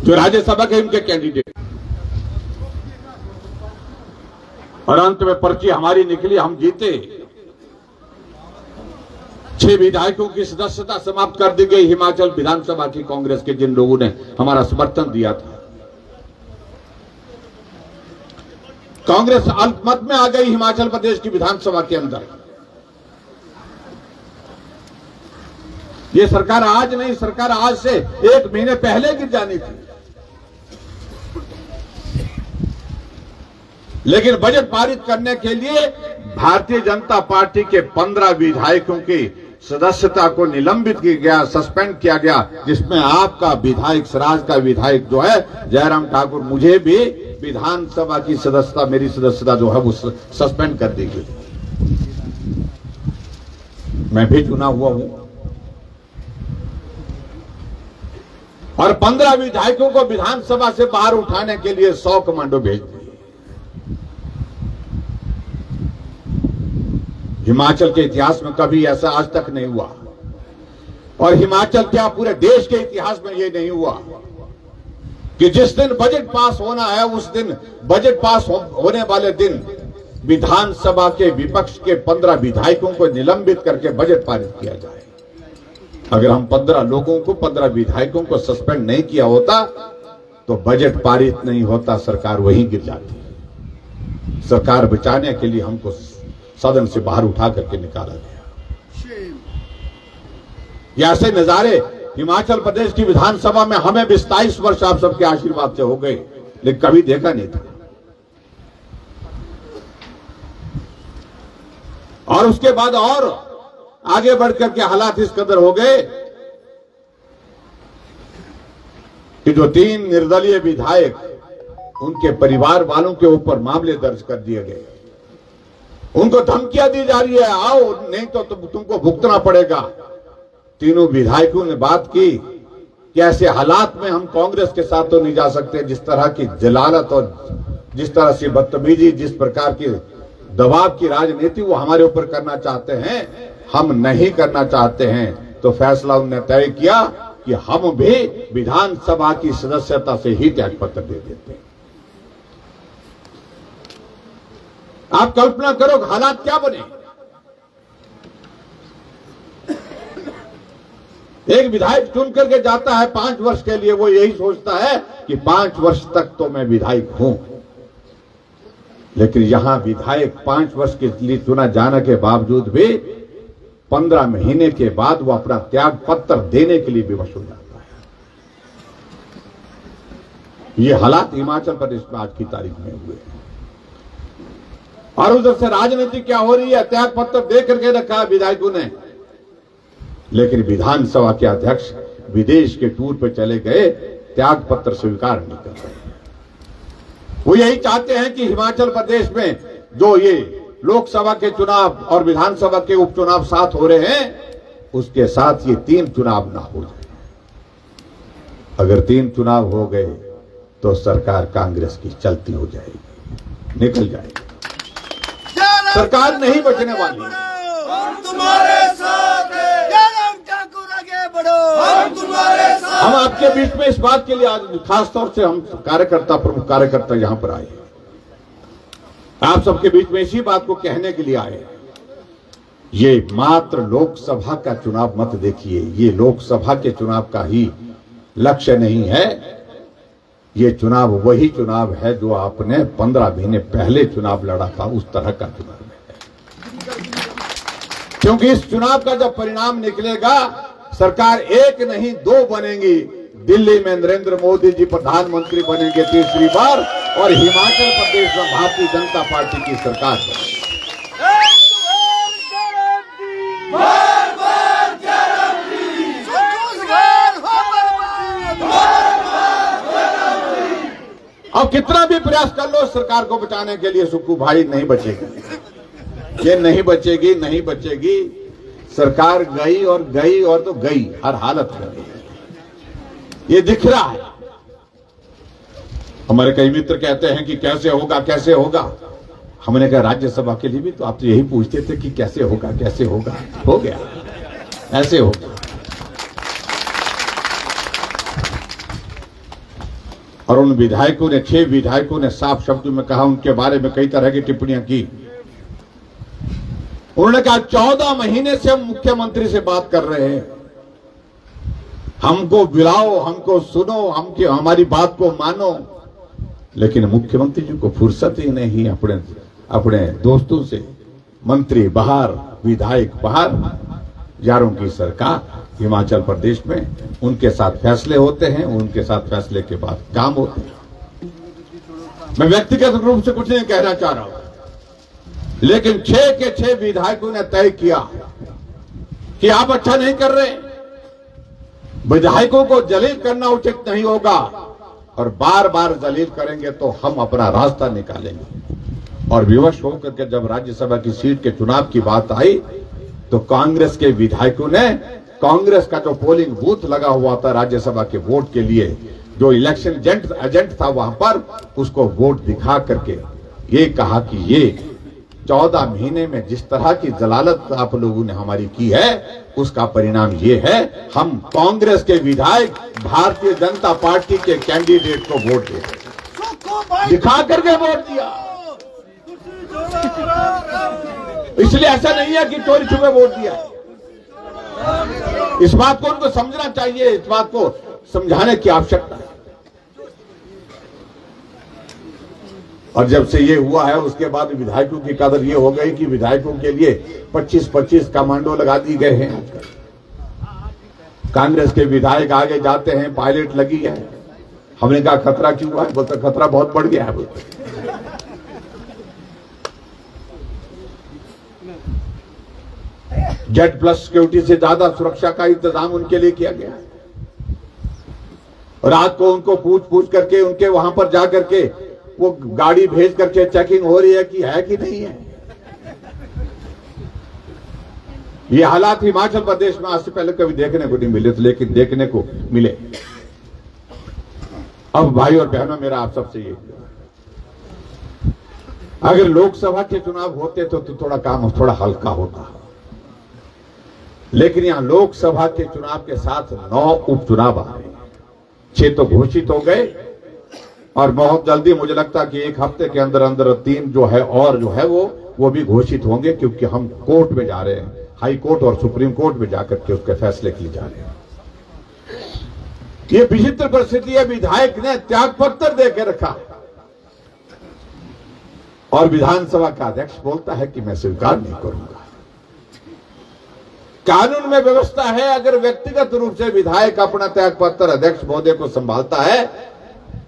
जो राज्यसभा के उनके कैंडिडेट, और अंत में पर्ची हमारी निकली, हम जीते। 6 विधायकों की सदस्यता समाप्त कर दी गई हिमाचल विधानसभा की कांग्रेस के जिन लोगों ने हमारा समर्थन दिया था। कांग्रेस अल्पमत में आ गई हिमाचल प्रदेश की विधानसभा के अंदर। ये सरकार आज नहीं, सरकार आज से 1 महीने पहले गिर जानी थी। लेकिन बजट पारित करने के लिए भारतीय जनता पार्टी के 15 विधायकों की सदस्यता को निलंबित किया गया, सस्पेंड किया गया, जिसमें आपका विधायक, सराज का विधायक जो है जयराम ठाकुर, मुझे भी विधानसभा की सदस्यता, मेरी सदस्यता जो है वो सस्पेंड कर दी गई। मैं भी चुना हुआ हूं और 15 विधायकों को विधानसभा से बाहर उठाने के लिए 100 कमांडो भेज दिए। हिमाचल के इतिहास में कभी ऐसा आज तक नहीं हुआ, और हिमाचल क्या पूरे देश के इतिहास में यह नहीं हुआ कि जिस दिन बजट पास होना है उस दिन, बजट पास होने वाले दिन विधानसभा के विपक्ष के 15 विधायकों को निलंबित करके बजट पारित किया जाए। अगर हम 15 लोगों को, 15 विधायकों को सस्पेंड नहीं किया होता तो बजट पारित नहीं होता, सरकार वहीं गिर जाती। सरकार बचाने के लिए हमको सदन से बाहर उठा करके निकाला गया। ये ऐसे नजारे हिमाचल प्रदेश की विधानसभा में हमें 27 वर्ष आप सबके आशीर्वाद से हो गए, लेकिन कभी देखा नहीं था। और उसके बाद और आगे बढ़कर के हालात इस कदर हो गए कि जो 3 निर्दलीय विधायक, उनके परिवार वालों के ऊपर मामले दर्ज कर दिए गए। उनको धमकियां दी जा रही है, आओ नहीं तो तुमको भुगतना पड़ेगा। तीनों विधायकों ने बात की कि ऐसे हालात में हम कांग्रेस के साथ तो नहीं जा सकते, जिस तरह की जलालत और जिस तरह से बदतमीजी, जिस प्रकार की दबाव की राजनीति वो हमारे ऊपर करना चाहते हैं, हम नहीं करना चाहते हैं। तो फैसला उन्होंने तय किया कि हम भी विधानसभा की सदस्यता से ही त्यागपत्र दे देते हैं। आप कल्पना करो हालात क्या बने। एक विधायक चुन करके जाता है 5 वर्ष के लिए, वो यही सोचता है कि 5 वर्ष तक तो मैं विधायक हूं। लेकिन यहां विधायक 5 वर्ष के लिए चुना जाने के बावजूद भी 15 महीने के बाद वो अपना त्याग पत्र देने के लिए विवश हो जाता है। ये हालात हिमाचल प्रदेश में आज की तारीख में हुए। और उधर से राजनीति क्या हो रही है, त्याग पत्र दे करके रखा है विधायकों ने, लेकिन विधानसभा के अध्यक्ष विदेश के टूर पर चले गए, त्याग पत्र स्वीकार नहीं कर रहे। वो यही चाहते हैं कि हिमाचल प्रदेश में जो ये लोकसभा के चुनाव और विधानसभा के उपचुनाव साथ हो रहे हैं, उसके साथ ये 3 चुनाव ना हो जाए। अगर 3 चुनाव हो गए तो सरकार कांग्रेस की चलती हो जाएगी, निकल जाएगी, सरकार नहीं बचने वाली। हम तुम्हारे साथ हैं, जयराम ठाकुर आगे बढ़ो, हम तुम्हारे साथ। हम आपके बीच में इस बात के लिए आज खास तौर से हम कार्यकर्ता, प्रमुख कार्यकर्ता यहां पर आए, आप सबके बीच में इसी बात को कहने के लिए आए। ये मात्र लोकसभा का चुनाव मत देखिए, ये लोकसभा के चुनाव का ही लक्ष्य नहीं है। ये चुनाव वही चुनाव है जो आपने 15 महीने पहले चुनाव लड़ा था, उस तरह का चुनाव है। क्योंकि इस चुनाव का जब परिणाम निकलेगा, सरकार 1 नहीं 2 बनेंगी। दिल्ली में नरेंद्र मोदी जी प्रधानमंत्री बनेंगे 3री बार, और हिमाचल प्रदेश में भारतीय जनता पार्टी की सरकार बनेगी। अब कितना भी प्रयास कर लो सरकार को बचाने के लिए, सुक्खू भाई, नहीं बचेगी। ये नहीं बचेगी, नहीं बचेगी। सरकार गई और गई और तो गई, हर हालत में गई। ये दिख रहा है। हमारे कई मित्र कहते हैं कि कैसे होगा, कैसे होगा। हमने कहा राज्यसभा के लिए भी तो आप तो यही पूछते थे कि कैसे होगा, कैसे होगा। हो गया, ऐसे होगा। और उन विधायकों ने 6 विधायकों ने साफ शब्दों में कहा, उनके बारे में कई तरह की टिप्पणियां की। उन्होंने कहा 14 महीने से हम मुख्यमंत्री से बात कर रहे हैं, हमको बुलाओ, हमको सुनो, हमारी बात को मानो, लेकिन मुख्यमंत्री जी को फुर्सत ही नहीं अपने दोस्तों से। मंत्री बाहर, विधायक बाहर, यारों की सरकार हिमाचल प्रदेश में, उनके साथ फैसले होते हैं, उनके साथ फैसले के बाद काम होते हैं। मैं व्यक्तिगत रूप से कुछ नहीं कहना चाह रहा हूं, लेकिन 6 के 6 विधायकों ने तय किया कि आप अच्छा नहीं कर रहे, विधायकों को जलील करना उचित नहीं होगा, और बार बार जलील करेंगे तो हम अपना रास्ता निकालेंगे। और विवश होकर के जब राज्यसभा की सीट के चुनाव की बात आई तो कांग्रेस के विधायकों ने कांग्रेस का जो पोलिंग बूथ लगा हुआ था राज्यसभा के वोट के लिए, जो इलेक्शन एजेंट था वहां पर, उसको वोट दिखा करके ये कहा कि ये 14 महीने में जिस तरह की जलालत आप लोगों ने हमारी की है, उसका परिणाम ये है, हम कांग्रेस के विधायक भारतीय जनता पार्टी के कैंडिडेट को वोट दे, दिखा करके वोट दिया। इसलिए ऐसा नहीं है कि चोरी छुपे वोट दिया। इस बात को उनको समझना चाहिए, इस बात को समझाने की आवश्यकता है। और जब से ये हुआ है उसके बाद विधायकों की कदर ये हो गई कि विधायकों के लिए 25-25 कमांडो लगा दी गए हैं। कांग्रेस के विधायक आगे जाते हैं, पायलट लगी है। हमने कहा खतरा क्यों हुआ है? बोलते खतरा बहुत बढ़ गया है। बोलते जेट प्लस सिक्योरिटी से ज्यादा सुरक्षा का इंतजाम उनके लिए किया गया। रात को उनको पूछ करके उनके वहां पर जाकर के वो गाड़ी भेज करके चेकिंग हो रही है कि नहीं है। ये हालात हिमाचल प्रदेश में आज से पहले कभी देखने को नहीं मिले थे, लेकिन देखने को मिले। अब भाई और बहनों, मेरा आप सबसे ये, अगर लोकसभा के चुनाव होते तो थोड़ा काम थोड़ा हल्का होता, लेकिन यहां लोकसभा के चुनाव के साथ 9 उपचुनाव आ रहे, 6 तो घोषित हो गए, और बहुत जल्दी मुझे लगता है कि 1 हफ्ते के अंदर अंदर 3 जो है और जो है वो भी घोषित होंगे, क्योंकि हम कोर्ट में जा रहे हैं, हाई कोर्ट और सुप्रीम कोर्ट में जाकर के उसके फैसले किए जा रहे हैं। ये विचित्र परिस्थिति है। विधायक ने त्याग पत्र दे के रखा और विधानसभा का अध्यक्ष बोलता है कि मैं स्वीकार नहीं करूंगा। कानून में व्यवस्था है, अगर व्यक्तिगत रूप से विधायक अपना त्याग पत्र अध्यक्ष महोदय को संभालता है,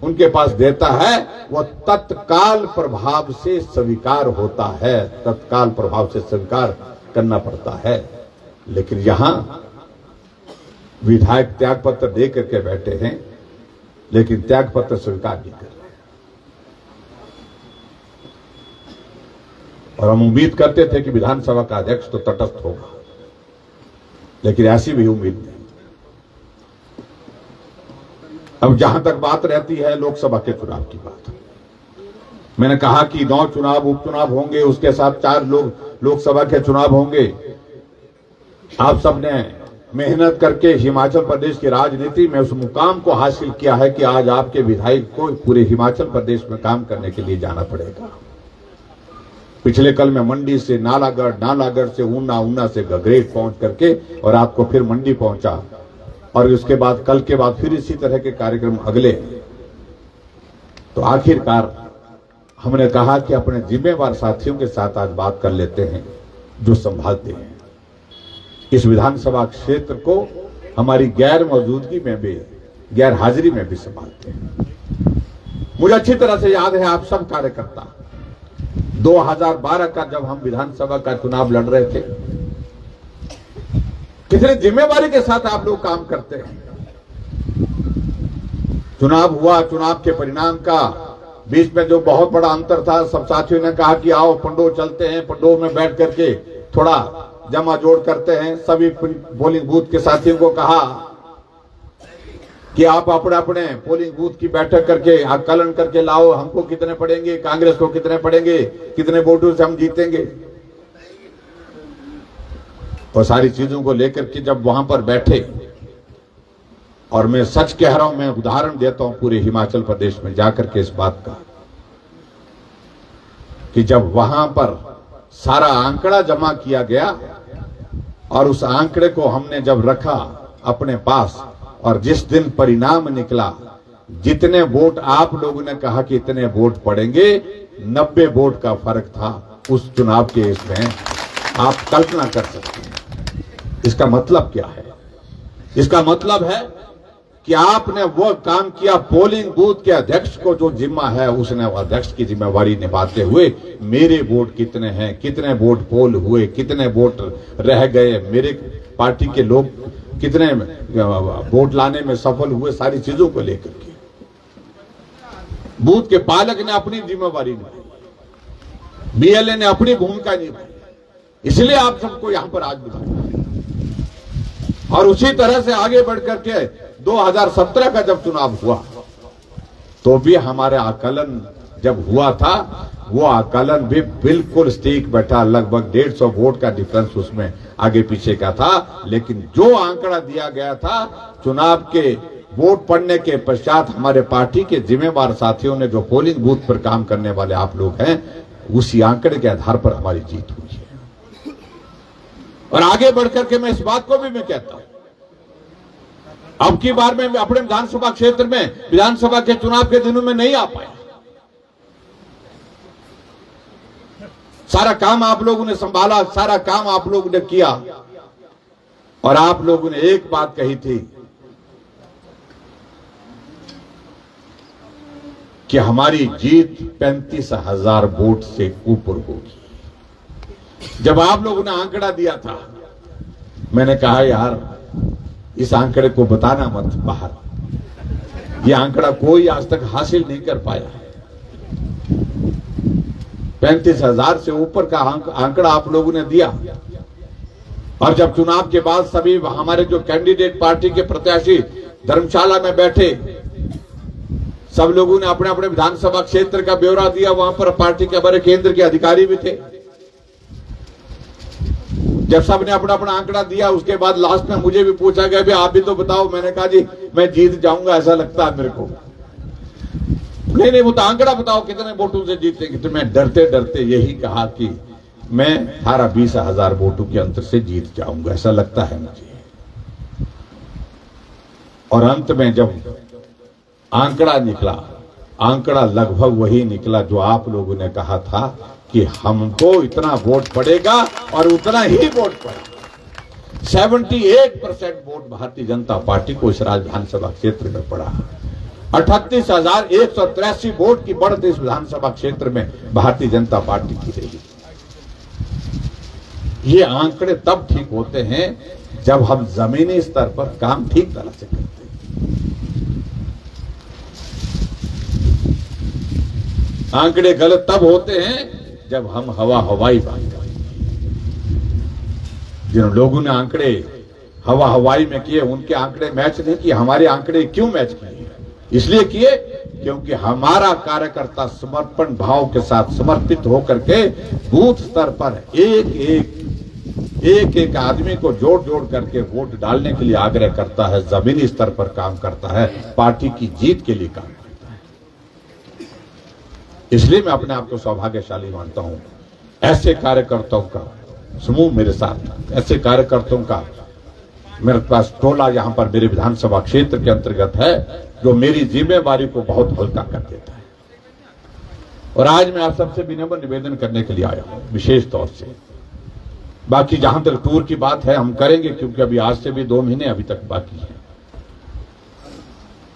उनके पास देता है, वह तत्काल प्रभाव से स्वीकार होता है, तत्काल प्रभाव से स्वीकार करना पड़ता है। लेकिन यहां विधायक त्याग पत्र दे करके बैठे हैं, लेकिन त्याग पत्र स्वीकार नहीं कर रहे। और हम उम्मीद करते थे कि विधानसभा का अध्यक्ष तो तटस्थ होगा, लेकिन ऐसी भी उम्मीद नहीं। अब जहां तक बात रहती है लोकसभा के चुनाव की बात, मैंने कहा कि 9 चुनाव उपचुनाव होंगे, उसके साथ 4 लोकसभा के चुनाव होंगे। आप सबने मेहनत करके हिमाचल प्रदेश की राजनीति में उस मुकाम को हासिल किया है कि आज आपके विधायक को पूरे हिमाचल प्रदेश में काम करने के लिए जाना पड़ेगा। पिछले कल मैं मंडी से नालागढ़, नालागढ़ से ऊना, ऊना से गगरेट पहुंच करके और रात को फिर मंडी पहुंचा, और उसके बाद कल के बाद फिर इसी तरह के कार्यक्रम अगले। तो आखिरकार हमने कहा कि अपने जिम्मेवार साथियों के साथ आज बात कर लेते हैं, जो संभालते हैं इस विधानसभा क्षेत्र को, हमारी गैर मौजूदगी में भी, गैर हाजिरी में भी संभालते हैं। मुझे अच्छी तरह से याद है, आप सब कार्यकर्ता 2012 का जब हम विधानसभा का चुनाव लड़ रहे थे, कितनी जिम्मेवारी के साथ आप लोग काम करते हैं। चुनाव हुआ, चुनाव के परिणाम का बीच में जो बहुत बड़ा अंतर था, सब साथियों ने कहा कि आओ पंडो चलते हैं, पंडो में बैठ करके थोड़ा जमा जोड़ करते हैं। सभी पोलिंग बूथ के साथियों को कहा कि आप अपने अपने पोलिंग बूथ की बैठक करके आकलन करके लाओ, हमको कितने पड़ेंगे, कांग्रेस को कितने पड़ेंगे, कितने वोटों से हम जीतेंगे। और सारी चीजों को लेकर के जब वहां पर बैठे और मैं सच कह रहा हूं, मैं उदाहरण देता हूं पूरे हिमाचल प्रदेश में जाकर के इस बात का, कि जब वहां पर सारा आंकड़ा जमा किया गया और उस आंकड़े को हमने जब रखा अपने पास, और जिस दिन परिणाम निकला, जितने वोट आप लोगों ने कहा कि इतने वोट पड़ेंगे, 90 वोट का फर्क था उस चुनाव के इसमें। आप कल्पना कर सकते हैं इसका मतलब क्या है। इसका मतलब है कि आपने वो काम किया, पोलिंग बूथ के अध्यक्ष को जो जिम्मा है उसने अध्यक्ष की जिम्मेवारी निभाते हुए मेरे वोट कितने हैं, कितने वोट पोल हुए, कितने वोट रह गए, मेरे पार्टी के लोग कितने वोट लाने में सफल हुए, सारी चीजों को लेकर के बूथ के पालक ने अपनी जिम्मेवारी निभाई, बीएलए ने अपनी भूमिका निभाई, इसलिए आप सबको यहां पर आज बुलाया। और उसी तरह से आगे बढ़कर के 2017 का जब चुनाव हुआ तो भी हमारे आकलन जब हुआ था, वो आकलन भी बिल्कुल स्टीक बैठा, लगभग 150 वोट का डिफरेंस उसमें आगे पीछे का था। लेकिन जो आंकड़ा दिया गया था चुनाव के वोट पड़ने के पश्चात, हमारे पार्टी के जिम्मेवार साथियों ने, जो पोलिंग बूथ पर काम करने वाले आप लोग हैं, उसी आंकड़े के आधार पर हमारी जीत हुई है। और आगे बढ़कर के मैं इस बात को भी मैं कहता हूं, अब की बार मैं अपने विधानसभा क्षेत्र में विधानसभा के चुनाव के दिनों में नहीं आ पाया। सारा काम आप लोगों ने संभाला, सारा काम आप लोगों ने किया, और आप लोगों ने एक बात कही थी कि हमारी जीत 35,000 वोट से ऊपर होगी। जब आप लोगों ने आंकड़ा दिया था, मैंने कहा यार इस आंकड़े को बताना मत बाहर, ये आंकड़ा कोई आज तक हासिल नहीं कर पाया। 35,000 से ऊपर का आंकड़ा आप लोगों ने दिया। और जब चुनाव के बाद सभी हमारे जो कैंडिडेट पार्टी के प्रत्याशी धर्मशाला में बैठे, सब लोगों ने अपने अपने विधानसभा क्षेत्र का ब्यौरा दिया, वहां पर पार्टी के हमारे केंद्र के अधिकारी भी थे। जब सबने अपना अपना आंकड़ा दिया, उसके बाद लास्ट में मुझे भी पूछा गया भी आप भी तो बताओ। मैंने कहा जी मैं जीत जाऊंगा ऐसा लगता है मेरे को। नहीं, वो तो आंकड़ा बताओ कितने वोटों से जीतेंगे। तो मैं डरते डरते यही कहा कि मैं 18-20,000 वोटों के अंतर से जीत जाऊंगा ऐसा लगता है मुझे। और अंत में जब आंकड़ा निकला, आंकड़ा लगभग वही निकला जो आप लोगों ने कहा था कि हमको इतना वोट पड़ेगा, और उतना ही वोट पड़ा। 78% वोट भारतीय जनता पार्टी को इस राज्य विधानसभा क्षेत्र में पड़ा। 38,183 वोट की बढ़त इस विधानसभा क्षेत्र में भारतीय जनता पार्टी की रही। ये आंकड़े तब ठीक होते हैं जब हम जमीनी स्तर पर काम ठीक तरह से करते हैं। आंकड़े गलत तब होते हैं जब हम हवाई बात करते हैं। जिन लोगों ने आंकड़े हवाई में किए, उनके आंकड़े मैच नहीं किए। हमारे आंकड़े क्यों मैच किए? इसलिए किए क्योंकि हमारा कार्यकर्ता समर्पण भाव के साथ समर्पित होकर के बूथ स्तर पर एक आदमी को जोड़ जोड़ करके वोट डालने के लिए आग्रह करता है, जमीनी स्तर पर काम करता है, पार्टी की जीत के लिए काम करता है। इसलिए मैं अपने आप को सौभाग्यशाली मानता हूं। ऐसे कार्यकर्ताओं का समूह मेरे साथ, ऐसे कार्यकर्ताओं का मेरे पास टोला यहां पर मेरे विधानसभा क्षेत्र के अंतर्गत है, जो मेरी जिम्मेवारी को बहुत हल्का कर देता है। और आज मैं आप सबसे विनम्र निवेदन करने के लिए आया हूं विशेष तौर से। बाकी जहां तक टूर की बात है हम करेंगे, क्योंकि अभी आज से भी 2 महीने अभी तक बाकी है।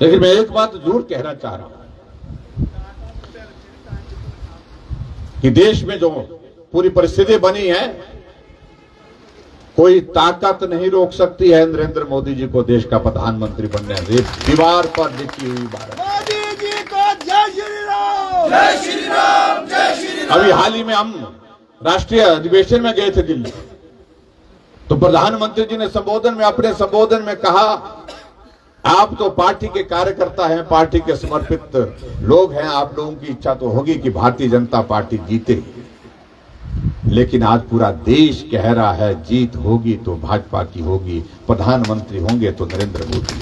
लेकिन मैं एक बात जरूर कहना चाह रहा हूं कि देश में जो पूरी परिस्थिति बनी है, कोई ताकत नहीं रोक सकती है नरेंद्र मोदी जी को देश का प्रधानमंत्री बनने। दीवार पर लिखी हुई बात। मोदी जी को जय श्री राम, जय श्री राम, जय श्री राम। अभी हाल ही में हम राष्ट्रीय अधिवेशन में गए थे दिल्ली, तो प्रधानमंत्री जी ने अपने संबोधन में कहा, आप तो पार्टी के कार्यकर्ता हैं, पार्टी के समर्पित लोग हैं, आप लोगों की इच्छा तो होगी कि भारतीय जनता पार्टी जीते। लेकिन आज पूरा देश कह रहा है जीत होगी तो भाजपा की होगी, प्रधानमंत्री होंगे तो नरेंद्र मोदी।